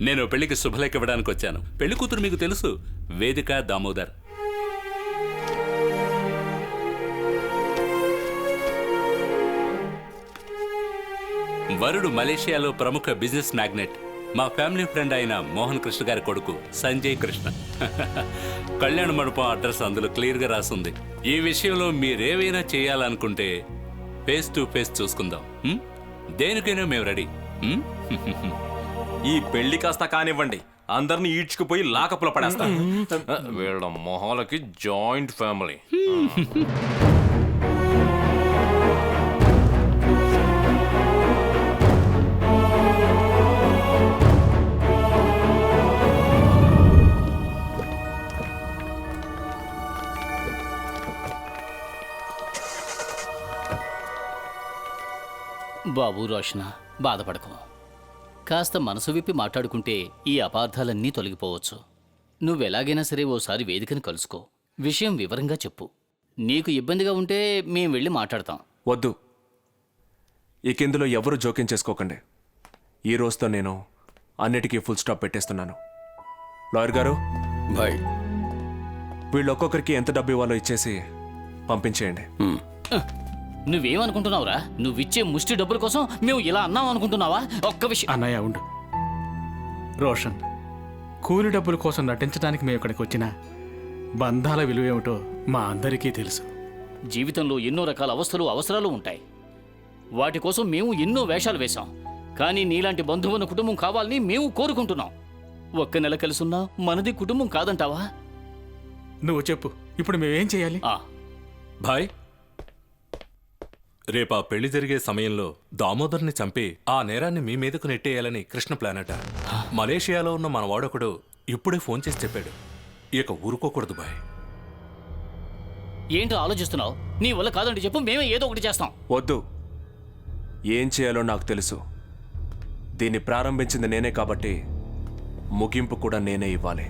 నేను పెళ్లికి శుభలేఖ ఇవ్వడానికి వచ్చాను. పెళ్లి కూతురు మీకు తెలుసు, వేదిక దామోదర్. వరుడు మలేషియాలో ప్రముఖ బిజినెస్ మ్యాగ్నెట్, మా ఫ్యామిలీ ఫ్రెండ్ అయిన మోహన్ కృష్ణ గారి కొడుకు సంజయ్ కృష్ణ. కళ్యాణ మండపం అడ్రస్ అందులో క్లియర్గా రాసుంది. ఈ విషయంలో మీరేవైనా చేయాలనుకుంటే ఫేస్ టు ఫేస్ చూసుకుందాం. దేనికైనా మేము రెడీ. ఈ పెళ్లి కాస్త కానివ్వండి, అందరిని ఈడ్చుకుపోయి లాకప్లో పడేస్తాం. వీళ్ళ మొహాలకి జాయింట్ ఫ్యామిలీ. బాబు రోషన, బాధపడకు. కాస్త మనసు విప్పి మాట్లాడుకుంటే ఈ అపార్థాలన్నీ తొలగిపోవచ్చు. నువ్వెలాగైనా సరే ఓసారి వేదికను కలుసుకో, విషయం వివరంగా చెప్పు. నీకు ఇబ్బందిగా ఉంటే మేం వెళ్ళి మాట్లాడతాం. వద్దు, ఇకెందులో ఎవరు జోక్యం చేసుకోకండి. ఈ రోజుతో నేను అన్నిటికీ ఫుల్ స్టాప్ పెట్టేస్తున్నాను. లాయర్ గారు, బాయ్. వీళ్ళు ఒక్కొక్కరికి ఎంత డబ్బు ఇవ్వాలో ఇచ్చేసి పంపించేయండి. నువ్వేమనుకుంటున్నావురా? నువ్విచ్చే ముష్టి డబ్బుల కోసం మేము ఇలా అన్నాం అనుకుంటున్నావా? ఒక్క విషయం అన్నయ్య ఉండు. రోషన్, కూలి డబ్బుల కోసం నటించడానికి మేము ఇక్కడికి వచ్చినా బంధాల విలువేమిటో మా అందరికీ తెలుసు. జీవితంలో ఎన్నో రకాల అవసరాలు ఉంటాయి. వాటి కోసం మేము ఎన్నో వేషాలు వేశాం. కానీ నీలాంటి బంధువున్న కుటుంబం కావాలని మేము కోరుకుంటున్నాం. ఒక్క నెల కలిసున్నా మనది కుటుంబం కాదంటావా? నువ్వు చెప్పు, ఇప్పుడు మేమేం చేయాలి? భాయ్, రేపా పెళ్లి జరిగే సమయంలో దామోదర్ని చంపి ఆ నేరాన్ని మీ మీదకు నెట్టేయాలని కృష్ణ ప్లానట. మలేషియాలో ఉన్న మన వాడొకడు ఇప్పుడే ఫోన్ చేసి చెప్పాడు. ఇక ఊరుకోకూడదు భాయ్. ఏంటో ఆలోచిస్తున్నావు? నీ వల్ల కాదండి, చెప్పు, మేమే ఏదో ఒకటి చేస్తాం. వద్దు, ఏం చేయాలో నాకు తెలుసు. దీన్ని ప్రారంభించింది నేనే కాబట్టి ముగింపు కూడా నేనే ఇవ్వాలి.